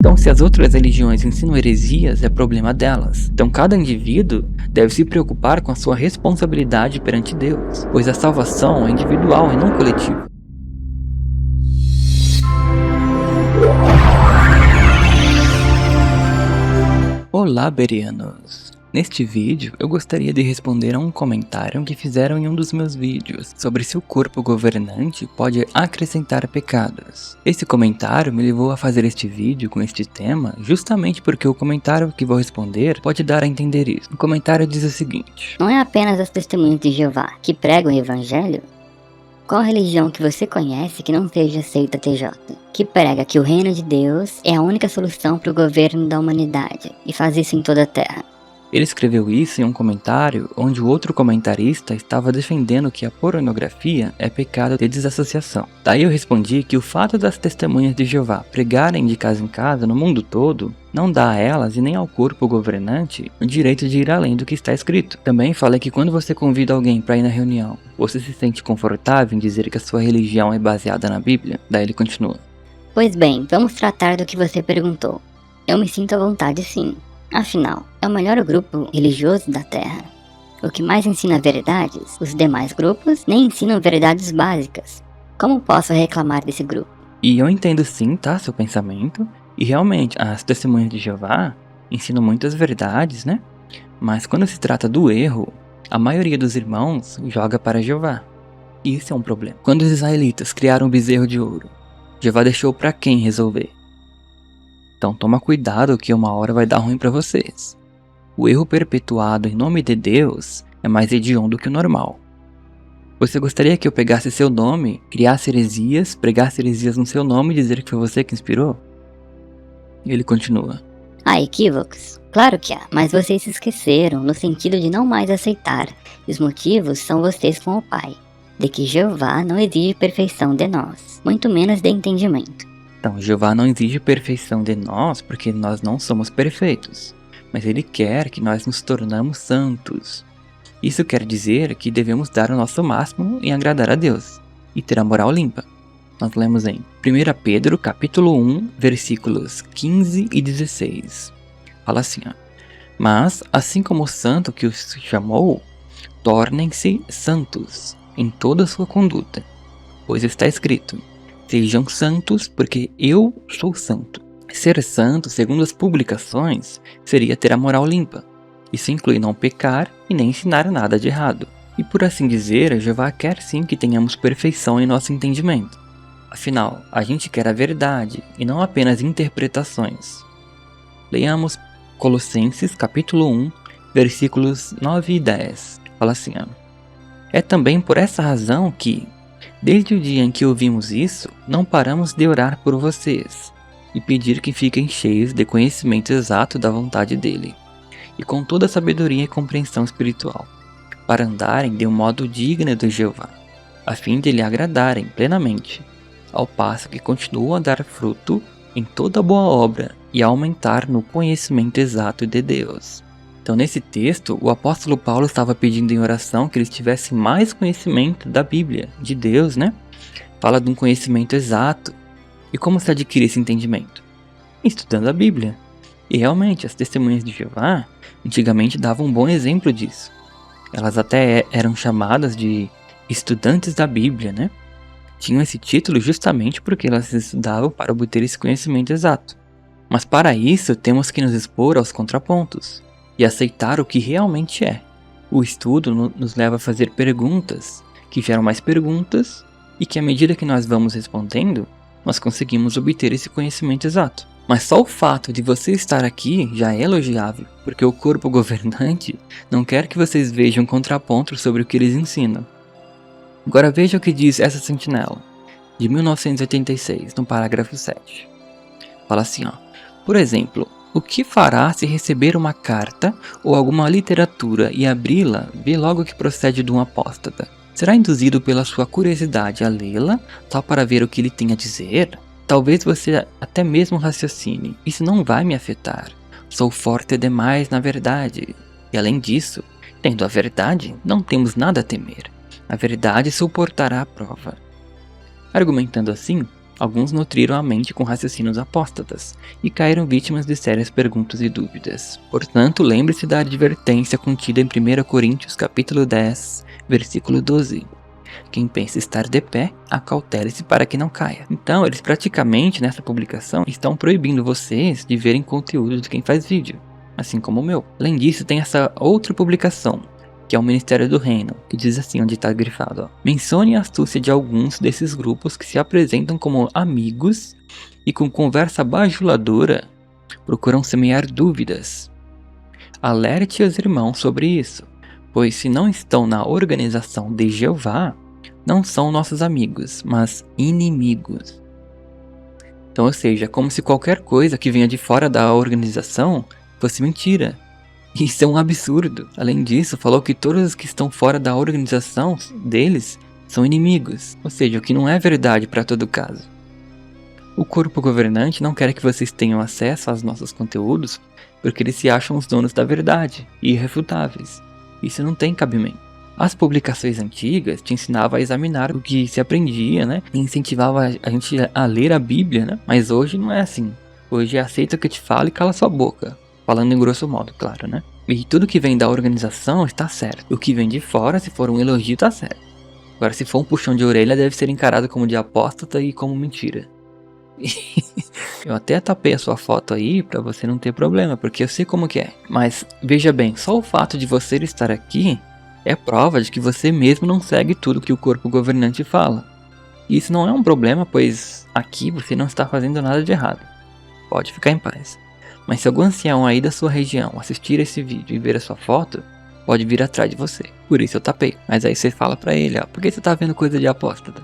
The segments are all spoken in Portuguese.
Então, se as outras religiões ensinam heresias, é problema delas. Então, cada indivíduo deve se preocupar com a sua responsabilidade perante Deus, pois a salvação é individual e não coletiva. Olá, Berianos! Neste vídeo, eu gostaria de responder a um comentário que fizeram em um dos meus vídeos sobre se o corpo governante pode acrescentar pecados. Esse comentário me levou a fazer este vídeo com este tema justamente porque o comentário que vou responder pode dar a entender isso. O comentário diz o seguinte: não é apenas as testemunhas de Jeová que pregam o evangelho? Qual religião que você conhece que não seja aceita TJ? Que prega que o reino de Deus é a única solução para o governo da humanidade e faz isso em toda a terra? Ele escreveu isso em um comentário onde o outro comentarista estava defendendo que a pornografia é pecado de desassociação. Daí eu respondi que o fato das testemunhas de Jeová pregarem de casa em casa no mundo todo não dá a elas e nem ao corpo governante o direito de ir além do que está escrito. Também falei que quando você convida alguém para ir na reunião, você se sente confortável em dizer que a sua religião é baseada na Bíblia? Daí ele continua: pois bem, vamos tratar do que você perguntou. Eu me sinto à vontade, sim. Afinal, é o melhor grupo religioso da Terra. O que mais ensina verdades, os demais grupos nem ensinam verdades básicas. Como posso reclamar desse grupo? E eu entendo sim, tá, seu pensamento. E realmente, as testemunhas de Jeová ensinam muitas verdades, né? Mas quando se trata do erro, a maioria dos irmãos joga para Jeová. E isso é um problema. Quando os israelitas criaram o bezerro de ouro, Jeová deixou para quem resolver? Então toma cuidado que uma hora vai dar ruim para vocês. O erro perpetuado em nome de Deus é mais hediondo que o normal. Você gostaria que eu pegasse seu nome, criasse heresias, pregasse heresias no seu nome e dizer que foi você que inspirou? E ele continua: há equívocos? Claro que há, mas vocês se esqueceram no sentido de não mais aceitar. E os motivos são vocês com o Pai, de que Jeová não exige perfeição de nós, muito menos de entendimento. Então, Jeová não exige perfeição de nós porque nós não somos perfeitos, mas Ele quer que nós nos tornamos santos. Isso quer dizer que devemos dar o nosso máximo em agradar a Deus e ter a moral limpa. Nós lemos em 1 Pedro capítulo 1, versículos 15 e 16. Fala assim, ó: mas, assim como o santo que os chamou, tornem-se santos em toda a sua conduta, pois está escrito: sejam santos, porque eu sou santo. Ser santo, segundo as publicações, seria ter a moral limpa. Isso inclui não pecar e nem ensinar nada de errado. E por assim dizer, Jeová quer sim que tenhamos perfeição em nosso entendimento. Afinal, a gente quer a verdade e não apenas interpretações. Leiamos Colossenses capítulo 1, versículos 9 e 10. Fala assim, ó: é também por essa razão que, desde o dia em que ouvimos isso, não paramos de orar por vocês e pedir que fiquem cheios de conhecimento exato da vontade dele, e com toda a sabedoria e compreensão espiritual, para andarem de um modo digno de Jeová, a fim de lhe agradarem plenamente, ao passo que continuam a dar fruto em toda boa obra e a aumentar no conhecimento exato de Deus. Então, nesse texto, o apóstolo Paulo estava pedindo em oração que eles tivessem mais conhecimento da Bíblia, de Deus, né? Fala de um conhecimento exato. E como se adquire esse entendimento? Estudando a Bíblia. E realmente, as testemunhas de Jeová, antigamente davam um bom exemplo disso. Elas até eram chamadas de estudantes da Bíblia, né? Tinham esse título justamente porque elas estudavam para obter esse conhecimento exato. Mas para isso, temos que nos expor aos contrapontos e aceitar o que realmente é. O estudo nos leva a fazer perguntas, que geram mais perguntas, e que à medida que nós vamos respondendo, nós conseguimos obter esse conhecimento exato. Mas só o fato de você estar aqui já é elogiável, porque o corpo governante não quer que vocês vejam contrapontos sobre o que eles ensinam. Agora veja o que diz essa sentinela, de 1986, no parágrafo 7. Fala assim, ó: por exemplo, o que fará se receber uma carta ou alguma literatura e abri-la, vê logo que procede de um apóstata? Será induzido pela sua curiosidade a lê-la, só para ver o que ele tem a dizer? Talvez você até mesmo raciocine: isso não vai me afetar. Sou forte demais na verdade. E além disso, tendo a verdade, não temos nada a temer. A verdade suportará a prova. Argumentando assim, Alguns nutriram a mente com raciocínios apóstatas e caíram vítimas de sérias perguntas e dúvidas. Portanto, lembre-se da advertência contida em 1 Coríntios capítulo 10, versículo 12. Quem pensa estar de pé, acautele-se para que não caia. Então, eles praticamente, nessa publicação, estão proibindo vocês de verem conteúdo de quem faz vídeo, assim como o meu. Além disso, tem essa outra publicação, que é o Ministério do Reino, que diz assim, onde está grifado, ó. Mencione a astúcia de alguns desses grupos que se apresentam como amigos e com conversa bajuladora procuram semear dúvidas. Alerte os irmãos sobre isso, pois se não estão na organização de Jeová, não são nossos amigos, mas inimigos. Então, ou seja, como se qualquer coisa que venha de fora da organização fosse mentira. Isso é um absurdo. Além disso, falou que todos os que estão fora da organização deles são inimigos. Ou seja, o que não é verdade para todo caso. O corpo governante não quer que vocês tenham acesso aos nossos conteúdos porque eles se acham os donos da verdade e irrefutáveis. Isso não tem cabimento. As publicações antigas te ensinavam a examinar o que se aprendia, né? E incentivava a gente a ler a Bíblia, né? Mas hoje não é assim. Hoje aceita o que eu te falo e cala sua boca. Falando em grosso modo, claro, né? E tudo que vem da organização está certo. O que vem de fora, se for um elogio, está certo. Agora, se for um puxão de orelha, deve ser encarado como de apóstata e como mentira. Eu até tapei a sua foto aí pra você não ter problema, porque eu sei como que é. Mas, veja bem, só o fato de você estar aqui é prova de que você mesmo não segue tudo que o corpo governante fala. E isso não é um problema, pois aqui você não está fazendo nada de errado. Pode ficar em paz. Mas se algum ancião aí da sua região assistir esse vídeo e ver a sua foto, pode vir atrás de você. Por isso eu tapei. Mas aí você fala pra ele, ó, por que você tá vendo coisa de apóstata?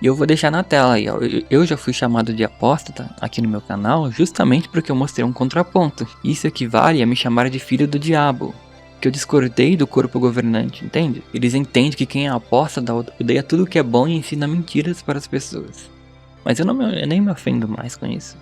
E eu vou deixar na tela aí, ó. Eu já fui chamado de apóstata aqui no meu canal justamente porque eu mostrei um contraponto. Isso equivale a me chamar de filho do diabo. Que eu discordei do corpo governante, entende? Eles entendem que quem é apóstata odeia tudo que é bom e ensina mentiras para as pessoas. Mas eu nem me ofendo mais com isso.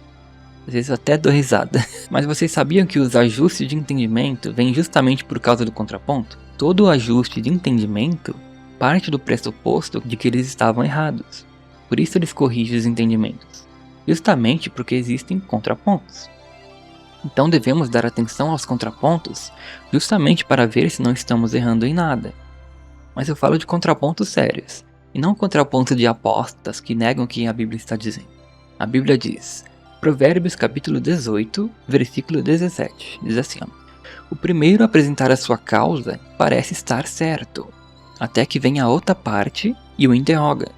Às vezes eu até dou risada. Mas vocês sabiam que os ajustes de entendimento vêm justamente por causa do contraponto? Todo ajuste de entendimento parte do pressuposto de que eles estavam errados. Por isso eles corrigem os entendimentos. Justamente porque existem contrapontos. Então devemos dar atenção aos contrapontos justamente para ver se não estamos errando em nada. Mas eu falo de contrapontos sérios, e não contrapontos de apóstatas que negam o que a Bíblia está dizendo. A Bíblia diz, Provérbios capítulo 18, versículo 17, diz assim, ó, o primeiro a apresentar a sua causa parece estar certo, até que vem a outra parte e o interroga.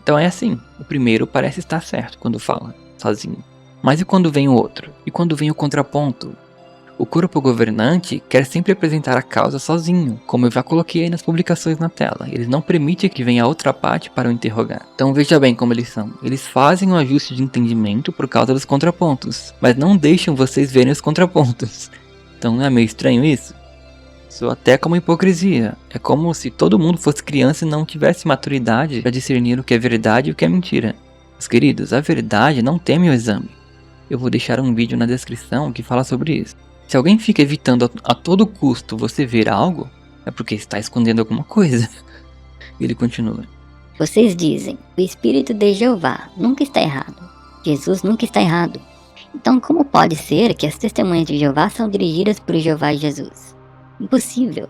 Então é assim, o primeiro parece estar certo quando fala, sozinho. Mas e quando vem o outro? E quando vem o contraponto? O corpo governante quer sempre apresentar a causa sozinho, como eu já coloquei aí nas publicações na tela. Eles não permitem que venha a outra parte para o interrogar. Então veja bem como eles são. Eles fazem um ajuste de entendimento por causa dos contrapontos, mas não deixam vocês verem os contrapontos. Então não é meio estranho isso? Soa até como hipocrisia. É como se todo mundo fosse criança e não tivesse maturidade para discernir o que é verdade e o que é mentira. Meus queridos, a verdade não teme o exame. Eu vou deixar um vídeo na descrição que fala sobre isso. Se alguém fica evitando a todo custo você ver algo, é porque está escondendo alguma coisa. Ele continua. Vocês dizem, o Espírito de Jeová nunca está errado. Jesus nunca está errado. Então como pode ser que as testemunhas de Jeová são dirigidas por Jeová e Jesus? Impossível.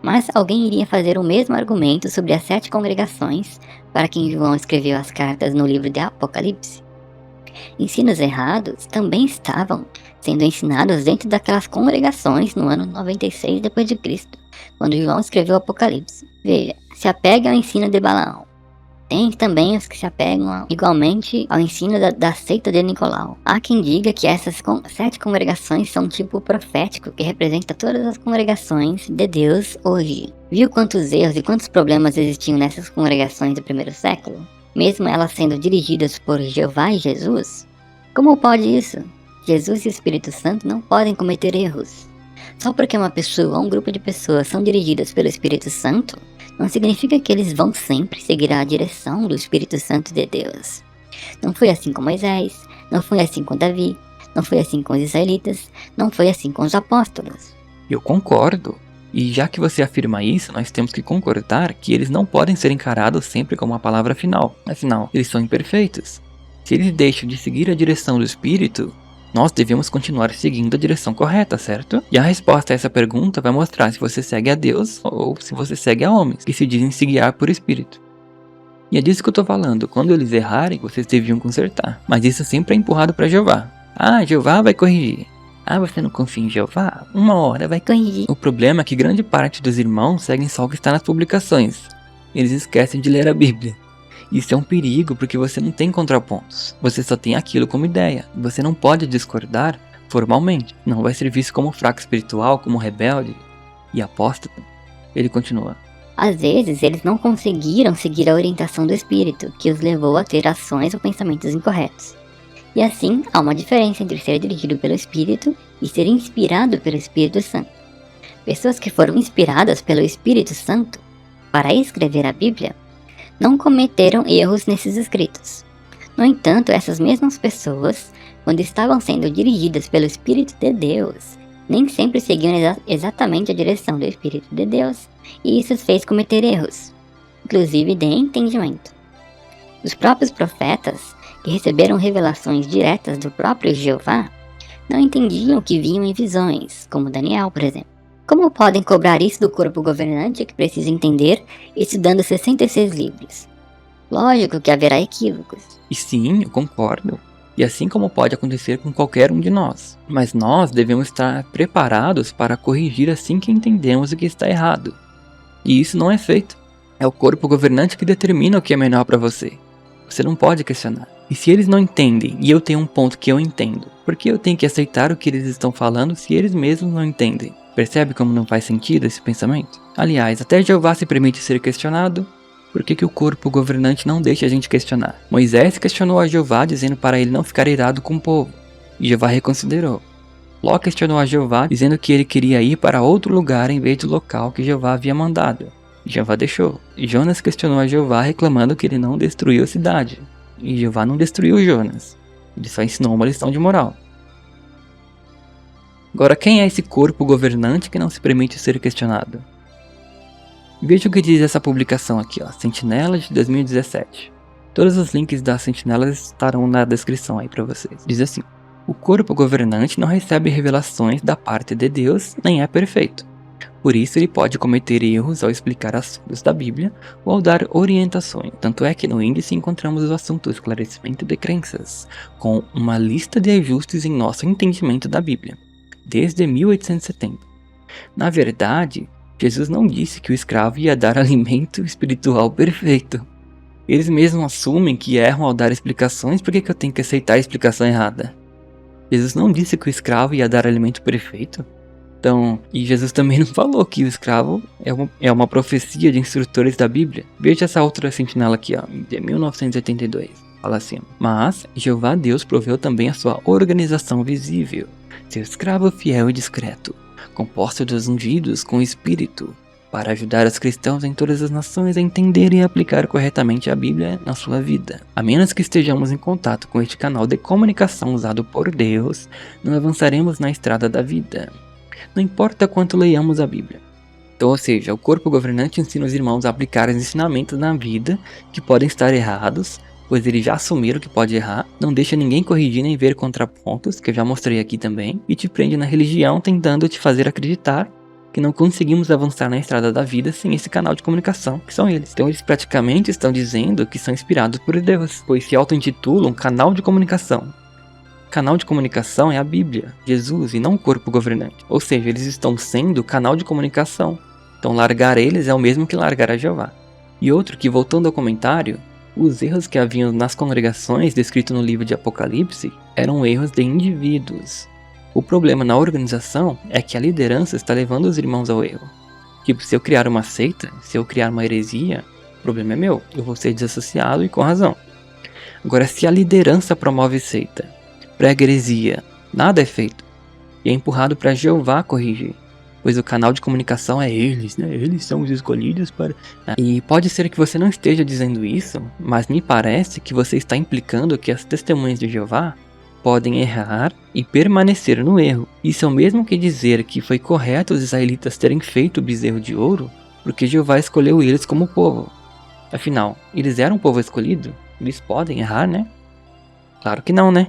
Mas alguém iria fazer o mesmo argumento sobre as 7 congregações para quem João escreveu as cartas no livro de Apocalipse. Ensinos errados também estavam sendo ensinados dentro daquelas congregações no ano 96 d.C., quando João escreveu o Apocalipse. Veja, se apega ao ensino de Balaão. Tem também os que se apegam igualmente ao ensino da seita de Nicolau. Há quem diga que essas 7 congregações são um tipo profético que representa todas as congregações de Deus hoje. Viu quantos erros e quantos problemas existiam nessas congregações do primeiro século? Mesmo elas sendo dirigidas por Jeová e Jesus? Como pode isso? Jesus e o Espírito Santo não podem cometer erros. Só porque uma pessoa ou um grupo de pessoas são dirigidas pelo Espírito Santo, não significa que eles vão sempre seguir a direção do Espírito Santo de Deus. Não foi assim com Moisés, não foi assim com Davi, não foi assim com os israelitas, não foi assim com os apóstolos. Eu concordo. E já que você afirma isso, nós temos que concordar que eles não podem ser encarados sempre como a palavra final. Afinal, eles são imperfeitos. Se eles deixam de seguir a direção do Espírito, nós devemos continuar seguindo a direção correta, certo? E a resposta a essa pergunta vai mostrar se você segue a Deus ou se você segue a homens, que se dizem se guiar por Espírito. E é disso que eu tô falando. Quando eles errarem, vocês deviam consertar. Mas isso sempre é empurrado para Jeová. Ah, Jeová vai corrigir. Ah, você não confia em Jeová? Uma hora vai corrigir. O problema é que grande parte dos irmãos seguem só o que está nas publicações. Eles esquecem de ler a Bíblia. Isso é um perigo porque você não tem contrapontos. Você só tem aquilo como ideia. Você não pode discordar formalmente. Não vai ser visto como fraco espiritual, como rebelde e apóstata. Ele continua. Às vezes, eles não conseguiram seguir a orientação do Espírito, que os levou a ter ações ou pensamentos incorretos. E assim, há uma diferença entre ser dirigido pelo Espírito e ser inspirado pelo Espírito Santo. Pessoas que foram inspiradas pelo Espírito Santo para escrever a Bíblia não cometeram erros nesses escritos. No entanto, essas mesmas pessoas, quando estavam sendo dirigidas pelo Espírito de Deus, nem sempre seguiam exatamente a direção do Espírito de Deus, e isso os fez cometer erros, inclusive de entendimento. Os próprios profetas, que receberam revelações diretas do próprio Jeová, não entendiam o que vinham em visões, como Daniel, por exemplo. Como podem cobrar isso do corpo governante que precisa entender estudando 66 livros? Lógico que haverá equívocos. E sim, eu concordo. E assim como pode acontecer com qualquer um de nós. Mas nós devemos estar preparados para corrigir assim que entendemos o que está errado. E isso não é feito. É o corpo governante que determina o que é melhor para você. Você não pode questionar. E se eles não entendem, e eu tenho um ponto que eu entendo, por que eu tenho que aceitar o que eles estão falando se eles mesmos não entendem? Percebe como não faz sentido esse pensamento? Aliás, até Jeová se permite ser questionado. Por que o corpo governante não deixa a gente questionar? Moisés questionou a Jeová dizendo para ele não ficar irado com o povo. E Jeová reconsiderou. Ló questionou a Jeová dizendo que ele queria ir para outro lugar em vez do local que Jeová havia mandado. E Jeová deixou. E Jonas questionou a Jeová reclamando que ele não destruiu a cidade. E Jeová não destruiu Jonas. Ele só ensinou uma lição de moral. Agora, quem é esse corpo governante que não se permite ser questionado? Veja o que diz essa publicação aqui, ó, Sentinela de 2017. Todos os links da Sentinela estarão na descrição aí para vocês. Diz assim: o corpo governante não recebe revelações da parte de Deus, nem é perfeito. Por isso ele pode cometer erros ao explicar assuntos da Bíblia ou ao dar orientações. Tanto é que no índice encontramos o assunto esclarecimento de crenças, com uma lista de ajustes em nosso entendimento da Bíblia, desde 1870. Na verdade, Jesus não disse que o escravo ia dar alimento espiritual perfeito. Eles mesmos assumem que erram ao dar explicações, por que eu tenho que aceitar a explicação errada? Jesus não disse que o escravo ia dar alimento perfeito? Então, e Jesus também não falou que o escravo é uma profecia de instrutores da Bíblia. Veja essa outra sentinela aqui, ó, de 1982. Fala assim: mas Jeová Deus proveu também a sua organização visível, seu escravo fiel e discreto, composto dos ungidos com o Espírito, para ajudar os cristãos em todas as nações a entenderem e aplicar corretamente a Bíblia na sua vida. A menos que estejamos em contato com este canal de comunicação usado por Deus, não avançaremos na estrada da vida. Não importa quanto leiamos a Bíblia. Então, ou seja, o corpo governante ensina os irmãos a aplicar os ensinamentos na vida que podem estar errados, pois eles já assumiram que pode errar, não deixa ninguém corrigir nem ver contrapontos, que eu já mostrei aqui também, e te prende na religião tentando te fazer acreditar que não conseguimos avançar na estrada da vida sem esse canal de comunicação, que são eles. Então eles praticamente estão dizendo que são inspirados por Deus, pois se auto-intitulam canal de comunicação. Canal de comunicação é a Bíblia, Jesus e não o corpo governante. Ou seja, eles estão sendo canal de comunicação. Então largar eles é o mesmo que largar a Jeová. E outro que, voltando ao comentário, os erros que haviam nas congregações descritos no livro de Apocalipse eram erros de indivíduos. O problema na organização é que a liderança está levando os irmãos ao erro. Tipo, se eu criar uma seita, se eu criar uma heresia, o problema é meu, eu vou ser desassociado e com razão. Agora, se a liderança promove seita, prega heresia, nada é feito, e é empurrado para Jeová corrigir, pois o canal de comunicação é eles, né? Eles são os escolhidos para... E pode ser que você não esteja dizendo isso, mas me parece que você está implicando que as testemunhas de Jeová podem errar e permanecer no erro. Isso é o mesmo que dizer que foi correto os israelitas terem feito o bezerro de ouro, porque Jeová escolheu eles como povo. Afinal, eles eram um povo escolhido? Eles podem errar, né? Claro que não, né?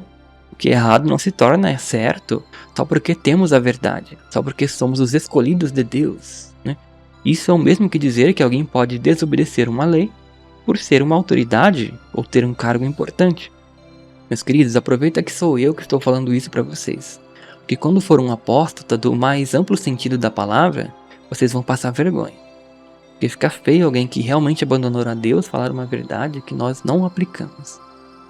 O que é errado não se torna certo só porque temos a verdade, só porque somos os escolhidos de Deus, né? Isso é o mesmo que dizer que alguém pode desobedecer uma lei por ser uma autoridade ou ter um cargo importante. Meus queridos, aproveita que sou eu que estou falando isso para vocês, porque quando for um apóstata do mais amplo sentido da palavra, vocês vão passar vergonha. Porque fica feio alguém que realmente abandonou a Deus falar uma verdade que nós não aplicamos.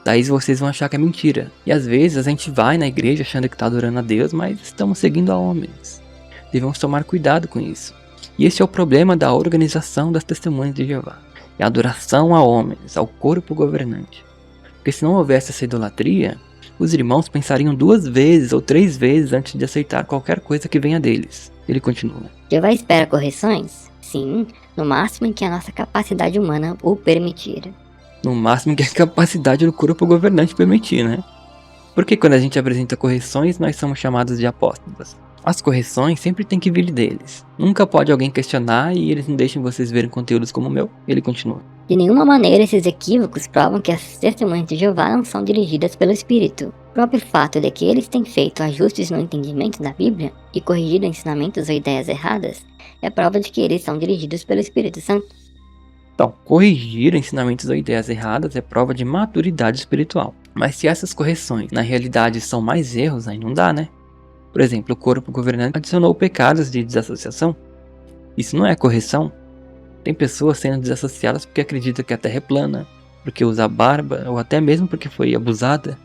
Daí vocês vão achar que é mentira. E às vezes a gente vai na igreja achando que está adorando a Deus, mas estamos seguindo a homens. Devemos tomar cuidado com isso. E esse é o problema da organização das testemunhas de Jeová. É a adoração a homens, ao corpo governante. Porque se não houvesse essa idolatria, os irmãos pensariam 2 vezes ou 3 vezes antes de aceitar qualquer coisa que venha deles. Ele continua. Jeová espera correções? Sim, no máximo em que a nossa capacidade humana o permitir. No máximo que a capacidade do corpo governante permitir, né? Porque quando a gente apresenta correções, nós somos chamados de apóstolos. As correções sempre tem que vir deles. Nunca pode alguém questionar e eles não deixam vocês verem conteúdos como o meu. Ele continua. De nenhuma maneira esses equívocos provam que as testemunhas de Jeová não são dirigidas pelo Espírito. O próprio fato de que eles têm feito ajustes no entendimento da Bíblia e corrigido ensinamentos ou ideias erradas é prova de que eles são dirigidos pelo Espírito Santo. Então, corrigir ensinamentos ou ideias erradas é prova de maturidade espiritual. Mas se essas correções na realidade são mais erros, aí não dá, né? Por exemplo, o corpo governante adicionou pecados de desassociação. Isso não é correção. Tem pessoas sendo desassociadas porque acreditam que a terra é plana, porque usa barba, ou até mesmo porque foi abusada.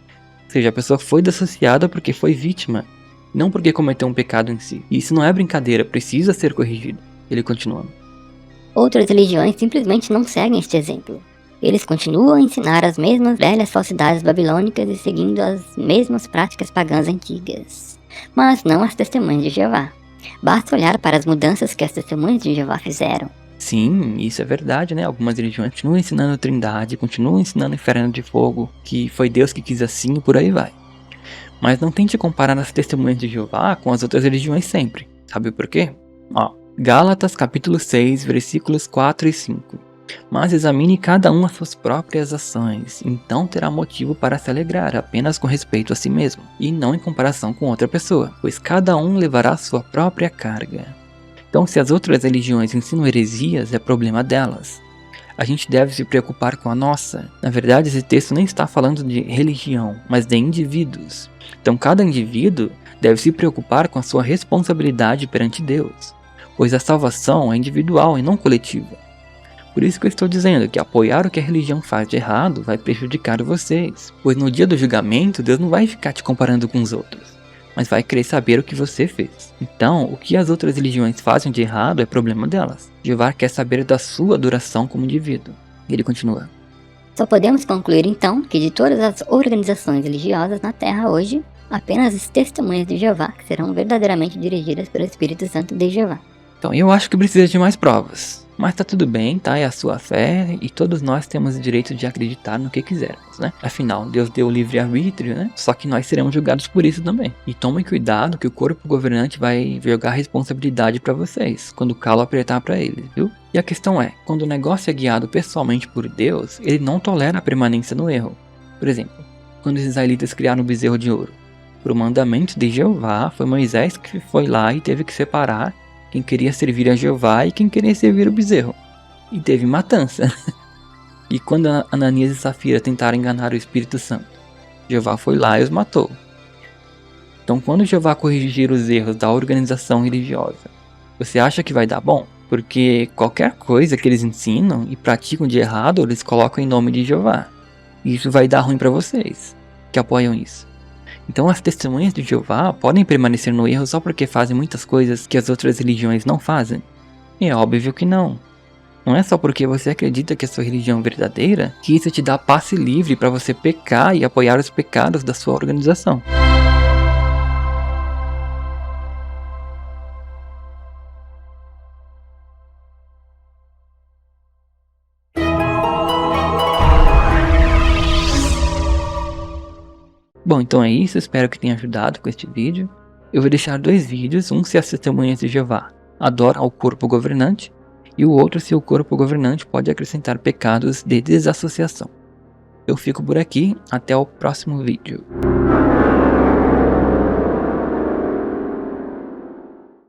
Ou seja, a pessoa foi desassociada porque foi vítima, não porque cometeu um pecado em si. E isso não é brincadeira, precisa ser corrigido. Ele continua. Outras religiões simplesmente não seguem este exemplo. Eles continuam a ensinar as mesmas velhas falsidades babilônicas e seguindo as mesmas práticas pagãs antigas. Mas não as testemunhas de Jeová. Basta olhar para as mudanças que as testemunhas de Jeová fizeram. Sim, isso é verdade, né? Algumas religiões continuam ensinando a Trindade, continuam ensinando o inferno de fogo, que foi Deus que quis assim e por aí vai. Mas não tente comparar as testemunhas de Jeová com as outras religiões sempre. Sabe por quê? Gálatas capítulo 6, versículos 4 e 5. Mas examine cada um as suas próprias ações, então terá motivo para se alegrar apenas com respeito a si mesmo, e não em comparação com outra pessoa, pois cada um levará a sua própria carga. Então, se as outras religiões ensinam heresias, é problema delas. A gente deve se preocupar com a nossa. Na verdade, esse texto nem está falando de religião, mas de indivíduos. Então, cada indivíduo deve se preocupar com a sua responsabilidade perante Deus, pois a salvação é individual e não coletiva. Por isso que eu estou dizendo que apoiar o que a religião faz de errado vai prejudicar vocês, pois no dia do julgamento Deus não vai ficar te comparando com os outros, mas vai querer saber o que você fez. Então, o que as outras religiões fazem de errado é problema delas. Jeová quer saber da sua adoração como indivíduo. Ele continua. Só podemos concluir então que de todas as organizações religiosas na Terra hoje, apenas as testemunhas de Jeová que serão verdadeiramente dirigidas pelo Espírito Santo de Jeová. Então, eu acho que precisa de mais provas. Mas tá tudo bem, tá? É a sua fé e todos nós temos o direito de acreditar no que quisermos, né? Afinal, Deus deu o livre-arbítrio, né? Só que nós seremos julgados por isso também. E tomem cuidado que o corpo governante vai jogar responsabilidade pra vocês, quando o calo apertar pra eles, viu? E a questão é, quando o negócio é guiado pessoalmente por Deus, ele não tolera a permanência no erro. Por exemplo, quando os israelitas criaram o bezerro de ouro, por mandamento de Jeová, foi Moisés que foi lá e teve que separar quem queria servir a Jeová e quem queria servir o bezerro. E teve matança. E quando Ananias e Safira tentaram enganar o Espírito Santo, Jeová foi lá e os matou. Então, quando Jeová corrigir os erros da organização religiosa, você acha que vai dar bom? Porque qualquer coisa que eles ensinam e praticam de errado, eles colocam em nome de Jeová. E isso vai dar ruim para vocês, que apoiam isso. Então as testemunhas de Jeová podem permanecer no erro só porque fazem muitas coisas que as outras religiões não fazem? É óbvio que não. Não é só porque você acredita que a sua religião é verdadeira que isso te dá passe livre para você pecar e apoiar os pecados da sua organização. Bom, então é isso, espero que tenha ajudado com este vídeo. Eu vou deixar 2 vídeos, um se as testemunhas de Jeová adoram ao corpo governante, e o outro se o corpo governante pode acrescentar pecados de desassociação. Eu fico por aqui, até o próximo vídeo.